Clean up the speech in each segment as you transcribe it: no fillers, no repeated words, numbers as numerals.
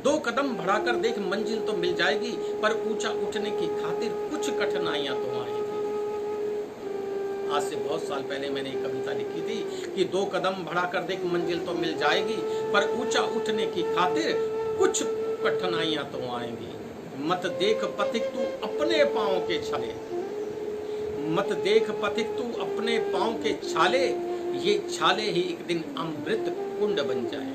दो कदम बढ़ाकर देख मंजिल तो मिल जाएगी, पर ऊंचा उठने की खातिर कुछ कठिनाइयां तो आएंगी। आज से बहुत साल पहले मैंने एक कविता लिखी थी कि दो कदम बढ़ाकर देख मंजिल तो मिल जाएगी, पर ऊंचा उठने की खातिर कुछ कठिनाइयां तो आएंगी। मत देख पथिक तू अपने पांव के छाले, मत देख पथिक तू अपने पांव के छाले, ये छाले ही एक दिन अमृत कुंड बन जाए।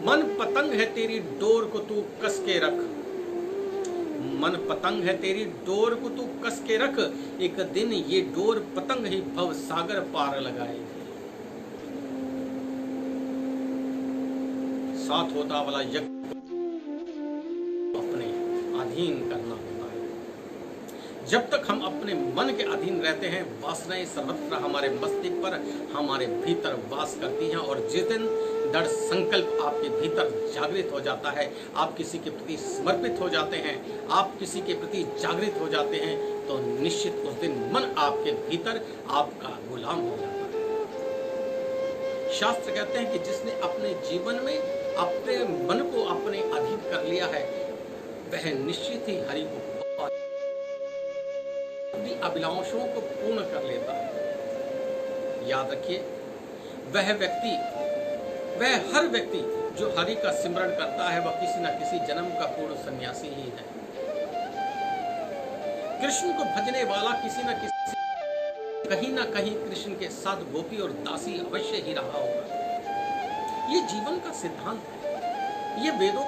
मन पतंग है तेरी डोर को तू कस के रख, मन पतंग है तेरी डोर को तू कस के रख, एक दिन ये डोर पतंग ही भव सागर पार लगाएगी। साथ होता वाला यज्ञ अपने अधीन करना होता है। जब तक हम अपने मन के अधीन रहते हैं, वासनाएं सर्वत्र हमारे मस्तिष्क पर, हमारे भीतर वास करती हैं, और जिस दिन दृढ़ संकल्प आपके भीतर जागृत हो जाता है, आप किसी के प्रति समर्पित हो जाते हैं, आप किसी के प्रति जागृत हो जाते हैं, तो निश्चित उस दिन मन आपके भीतर आपका गुलाम हो जाता है। शास्त्र कहते हैं कि जिसने अपने जीवन में अपने मन को अपने अधीन कर लिया है, वह निश्चित ही हरि को अपनी अभिलाषाओं को पूर्ण कर लेता है। याद रखिए, वह हर व्यक्ति जो हरि का सिमरण करता है, वह किसी न किसी जन्म का पूर्ण सन्यासी ही है। कृष्ण को भजने वाला किसी न किसी कहीं ना कहीं कृष्ण के साथ गोपी और दासी अवश्य ही रहा होगा। ये जीवन का सिद्धांत है, ये वेदों,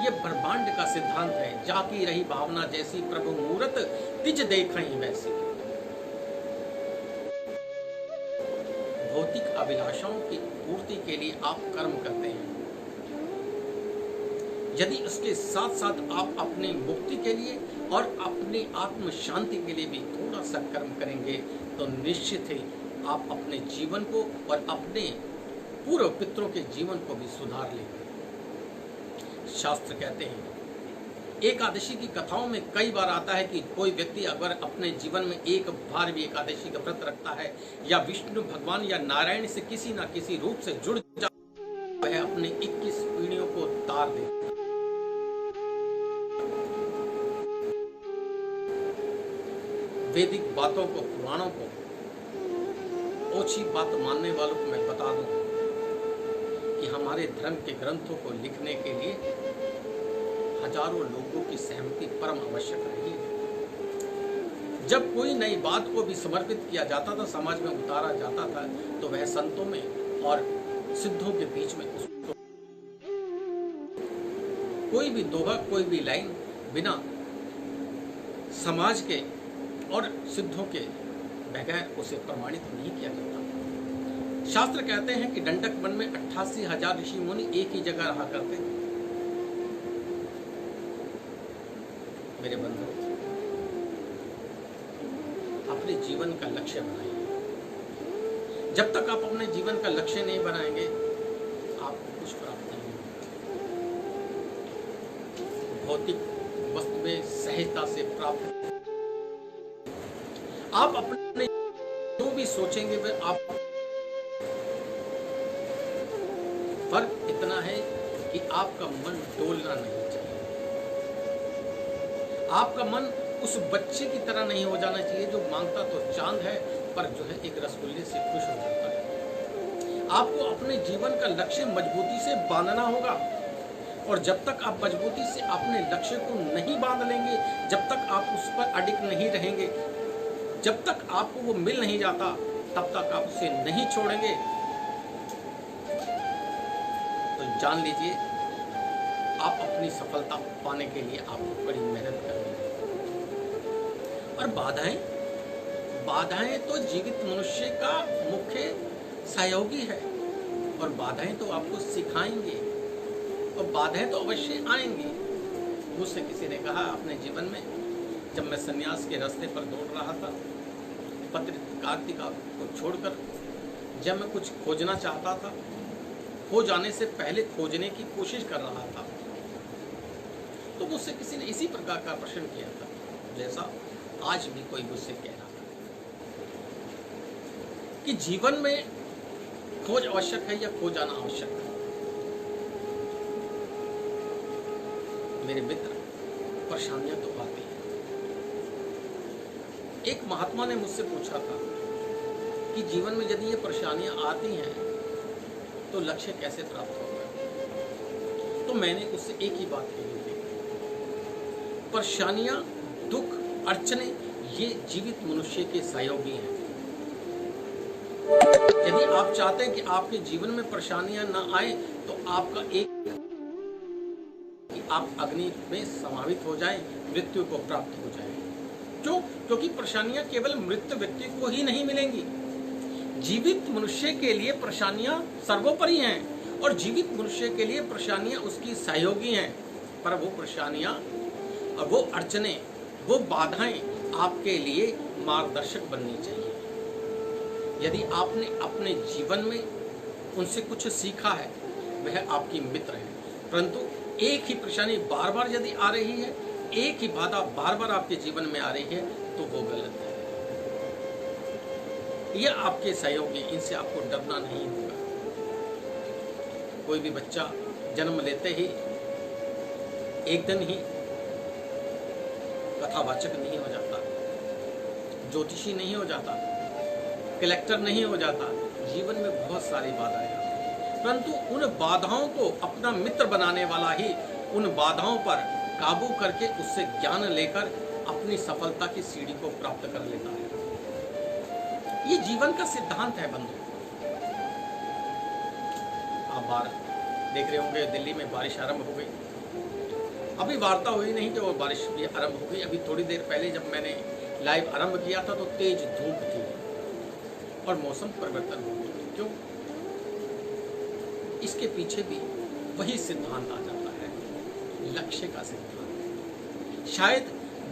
ये ब्रह्मांड का सिद्धांत है। जाकी रही भावना जैसी प्रभु मूरत, तिज देखई वैसी। भौतिक अभिलाषाओं की पूर्ति के लिए आप कर्म करते हैं, यदि उसके साथ साथ आप अपनी मुक्ति के लिए और अपनी आत्म शांति के लिए भी थोड़ा सा कर्म करेंगे, तो निश्चित ही आप अपने जीवन को और अपने पूर्व पितरों के जीवन को भी सुधार लेंगे। शास्त्र कहते हैं, एकादशी की कथाओं में कई बार आता है कि कोई व्यक्ति अगर अपने जीवन में एक बार भी एकादशी का व्रत रखता है, या विष्णु भगवान या नारायण से किसी न किसी रूप से जुड़ जाता है, वह अपने 21 पीढ़ियों को तार देता है। वैदिक बातों को, पुराणों को ओछी बात मानने वालों को मैं बता दूं कि हमारे धर्म के ग्रंथों को लिखने के लिए हजारों लोगों की सहमति परम आवश्यक रही है। जब कोई नई बात को भी समर्पित किया जाता था, समाज में उतारा जाता था, तो वह संतों में और सिद्धों के बीच में उसको कोई भी दोहा, कोई भी लाइन बिना समाज के और सिद्धों के बगैर उसे प्रमाणित नहीं किया जाता। शास्त्र कहते हैं कि दंडक वन में 88,000 ऋषि मुनि एक ही जगह रहा करते थे। मेरे बंधु, अपने जीवन का लक्ष्य बनाइए। जब तक आप अपने जीवन का लक्ष्य नहीं बनाएंगे, आपको कुछ प्राप्त नहीं होगा। भौतिक वस्तु में सहजता से प्राप्त, आप अपने जो भी सोचेंगे वह आप, फर्क इतना है कि आपका मन डोलना नहीं चाहिए। आपका मन उस बच्चे की तरह नहीं हो जाना चाहिए जो मांगता तो चांद है, पर जो है एक रसगुल्ले से खुश हो जाता है। आपको अपने जीवन का लक्ष्य मजबूती से बांधना होगा, और जब तक आप मजबूती से अपने लक्ष्य को नहीं बांध लेंगे, जब तक आप उस पर अडिग नहीं रहेंगे, जब तक आपको वो मिल नहीं जाता, तब तक आप उसे नहीं छोड़ेंगे, तो जान लीजिए आप अपनी सफलता पाने के लिए आपको बड़ी मेहनत करनी है। और बाधाएं तो जीवित मनुष्य का मुख्य सहयोगी है, और बाधाएं तो आपको सिखाएंगे, और बाधाएं तो अवश्य आएंगी। मुझसे किसी ने कहा अपने जीवन में, जब मैं सन्यास के रास्ते पर दौड़ रहा था, पत्रकारिता को छोड़कर जब मैं कुछ खोजना चाहता था, खो जाने से पहले खोजने की कोशिश कर रहा था, तो मुझसे किसी ने इसी प्रकार का प्रश्न किया था, जैसा आज भी कोई मुझसे कह रहा था कि जीवन में खोज आवश्यक है या खो जाना आवश्यक है। मेरे मित्र, परेशानियां तो आती हैं। एक महात्मा ने मुझसे पूछा था कि जीवन में यदि ये परेशानियां आती हैं तो लक्ष्य कैसे प्राप्त होगा। तो मैंने उससे एक ही बात कही थी, परेशानियां, दुख, अड़चने ये जीवित मनुष्य के सहयोगी हैं। यदि आप चाहते हैं कि आपके जीवन में परेशानियां ना आए तो आपका एक कि आप अग्नि में समाहित हो जाएं, मृत्यु को प्राप्त हो जाएं। क्यों? क्योंकि परेशानियां केवल मृत व्यक्ति को ही नहीं मिलेंगी। जीवित मनुष्य के लिए परेशानियां सर्वोपरि हैं और जीवित मनुष्य के लिए परेशानियां उसकी सहयोगी हैं। पर वो परेशानियां और वो अड़चने, वो बाधाएं आपके लिए मार्गदर्शक बननी चाहिए। यदि आपने अपने जीवन में उनसे कुछ सीखा है, वह आपकी मित्र है। परंतु एक ही परेशानी बार बार यदि आ रही है, एक ही बाधा बार बार आपके जीवन में आ रही है, तो वो गलत है। ये आपके सहयोगी, इनसे आपको डरना नहीं होगा। कोई भी बच्चा जन्म लेते ही एक दिन ही कथावाचक नहीं हो जाता, ज्योतिषी नहीं हो जाता, कलेक्टर नहीं हो जाता। जीवन में बहुत सारी बाधाएं आती हैं, परंतु उन बाधाओं को अपना मित्र बनाने वाला ही उन बाधाओं पर काबू करके उससे ज्ञान लेकर अपनी सफलता की सीढ़ी को प्राप्त कर लेता है। ये जीवन का सिद्धांत है बंधु। आप बाहर देख रहे होंगे, दिल्ली में बारिश आरंभ हो गई। अभी वार्ता हुई नहीं कि वो बारिश भी आरंभ हो गई। अभी थोड़ी देर पहले जब मैंने लाइव आरंभ किया था तो तेज धूप थी और मौसम परिवर्तन हो गया। क्यों? इसके पीछे भी वही सिद्धांत आ जाता है, लक्ष्य का सिद्धांत। शायद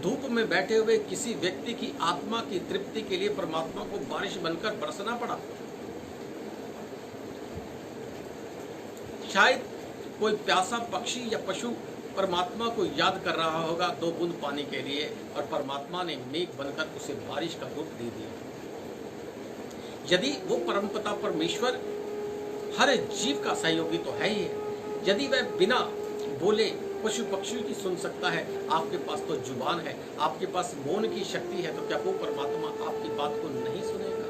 धूप में बैठे हुए किसी व्यक्ति की आत्मा की तृप्ति के लिए परमात्मा को बारिश बनकर बरसना पड़ा। शायद कोई प्यासा पक्षी या पशु परमात्मा को याद कर रहा होगा 2 बूंद पानी के लिए, और परमात्मा ने मेघ बनकर उसे बारिश का रूप दे दिया। यदि वो परमपिता परमेश्वर हर जीव का सहयोगी तो है ही है, यदि वह बिना बोले पशु पक्षी की सुन सकता है, आपके पास तो जुबान है, आपके पास मौन की शक्ति है, तो क्या वो परमात्मा आपकी बात को नहीं सुनेगा?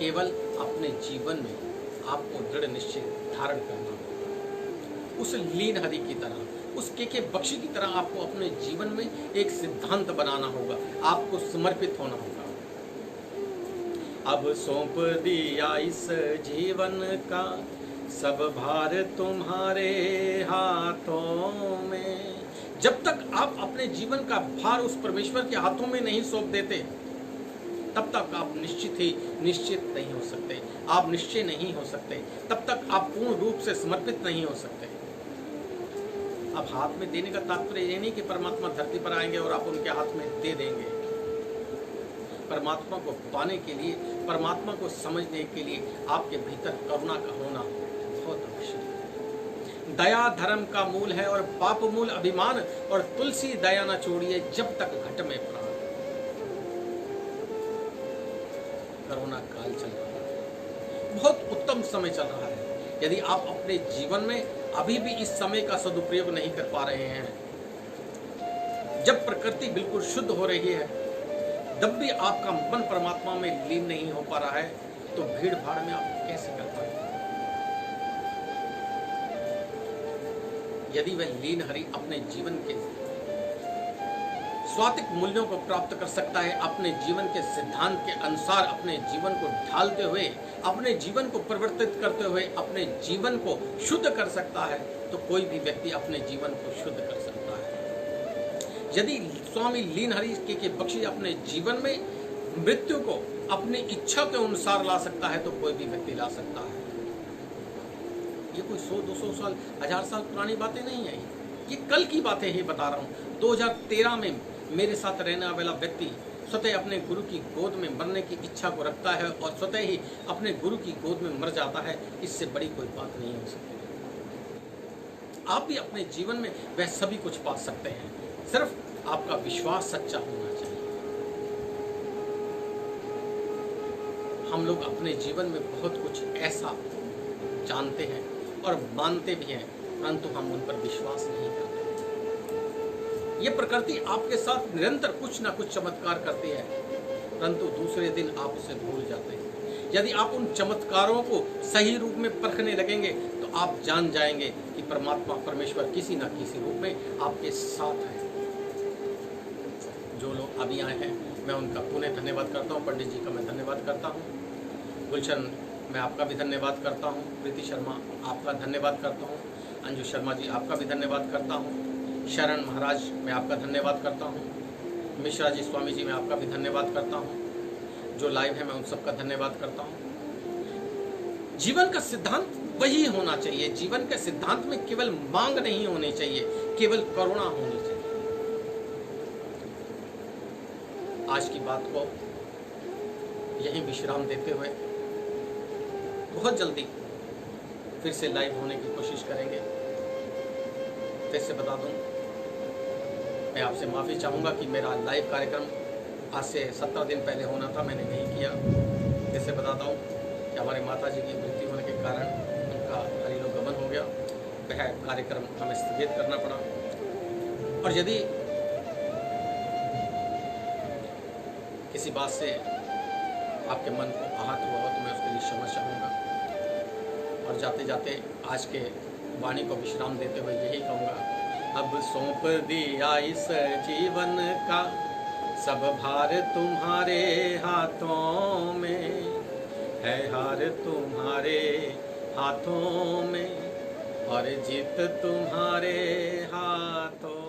केवल अपने जीवन में आपको दृढ़ निश्चय धारण करना होगा। उस लीन हरि की तरह, उस के बख्शी की तरह आपको अपने जीवन में एक सिद्धांत बनाना होगा, आपको समर्पित होना होगा। अब सौंप दिया इस जीवन का सब भार तुम्हारे हाथों में। जब तक आप अपने जीवन का भार उस परमेश्वर के हाथों में नहीं सौंप देते, तब तक आप निश्चित नहीं हो सकते, आप निश्चय नहीं हो सकते, तब तक आप पूर्ण रूप से समर्पित नहीं हो सकते। अब हाथ में देने का तात्पर्य ये नहीं कि परमात्मा धरती पर आएंगे और आप उनके हाथ में दे देंगे। परमात्मा को पाने के लिए, परमात्मा को समझने के लिए आपके भीतर करुणा का होना बहुत आवश्यक है। दया धर्म का मूल है और पाप मूल अभिमान, और तुलसी दया न छोड़िए जब तक घट में प्राण। कोरोना काल चल रहा है, बहुत उत्तम समय चल रहा है। यदि आप अपने जीवन में अभी भी इस समय का सदुपयोग नहीं कर पा रहे हैं, जब प्रकृति बिल्कुल शुद्ध हो रही है, जब भी आपका मन परमात्मा में लीन नहीं हो पा रहा है, तो भीड़ भाड़ में आप कैसे कर पाएंगे? यदि वह लीन हरि अपने जीवन के स्वात्विक मूल्यों को प्राप्त कर सकता है, अपने जीवन के सिद्धांत के अनुसार अपने जीवन को ढालते हुए, अपने जीवन को परिवर्तित करते हुए अपने जीवन को शुद्ध कर सकता है, तो कोई भी व्यक्ति अपने जीवन को शुद्ध कर सकता है। यदि स्वामी लीन हरि के बख्शी अपने जीवन में मृत्यु को अपनी इच्छा के अनुसार ला सकता है, तो कोई भी व्यक्ति ला सकता है। ये कोई 100-200 साल, 1000 साल पुरानी बातें नहीं है, ये कल की बातें ही बता रहा हूँ। 2013 में मेरे साथ रहने वाला व्यक्ति स्वतः अपने गुरु की गोद में मरने की इच्छा को रखता है और स्वतः ही अपने गुरु की गोद में मर जाता है। इससे बड़ी कोई बात नहीं हो सकती। आप भी अपने जीवन में वह सभी कुछ पा सकते हैं, सिर्फ आपका विश्वास सच्चा होना चाहिए। हम लोग अपने जीवन में बहुत कुछ ऐसा जानते हैं, और मानते भी हैं, परंतु हम उन पर विश्वास नहीं करते। ये प्रकृति आपके साथ निरंतर कुछ ना कुछ चमत्कार करती है, परंतु दूसरे दिन आप उसे भूल जाते हैं। यदि आप उन चमत्कारों को सही रूप में परखने लगेंगे तो आप जान जाएंगे कि परमात्मा परमेश्वर किसी न किसी रूप में आपके साथ है। जो लोग अभी आए हैं मैं उनका पुनः धन्यवाद करता हूँ। पंडित जी का मैं धन्यवाद करता हूँ। गुलशन मैं आपका भी धन्यवाद करता हूँ। प्रीति शर्मा आपका धन्यवाद करता हूँ। अंजू शर्मा जी आपका भी धन्यवाद करता हूँ। शरण महाराज मैं आपका धन्यवाद करता हूँ। मिश्रा जी स्वामी जी मैं आपका भी धन्यवाद करता हूँ। जो लाइव है मैं उन सबका धन्यवाद करता हूँ। जीवन का सिद्धांत वही होना चाहिए। जीवन के सिद्धांत में केवल मांग नहीं होनी चाहिए, केवल करुणा होनी चाहिए। आज की बात को यहीं विश्राम देते हुए बहुत जल्दी फिर से लाइव होने की कोशिश करेंगे। फिर से बता दूं, मैं आपसे माफ़ी चाहूँगा कि मेरा लाइव कार्यक्रम आज से 17 दिन पहले होना था, मैंने नहीं किया। फिर से बताता हूँ कि हमारे माता जी की मृत्यु होने के कारण उनका हरिलोकगमन हो गया, वह कार्यक्रम हमें स्थगित करना पड़ा। और यदि किसी बात से आपके मन को आहत हुआ हो तो मैं उसके लिए क्षमा चाहूँगा। और जाते जाते आज के वाणी को विश्राम देते हुए यही कहूँगा, अब सौंप दिया इस जीवन का सब भार तुम्हारे हाथों में है, हार तुम्हारे हाथों में और जीत तुम्हारे हाथों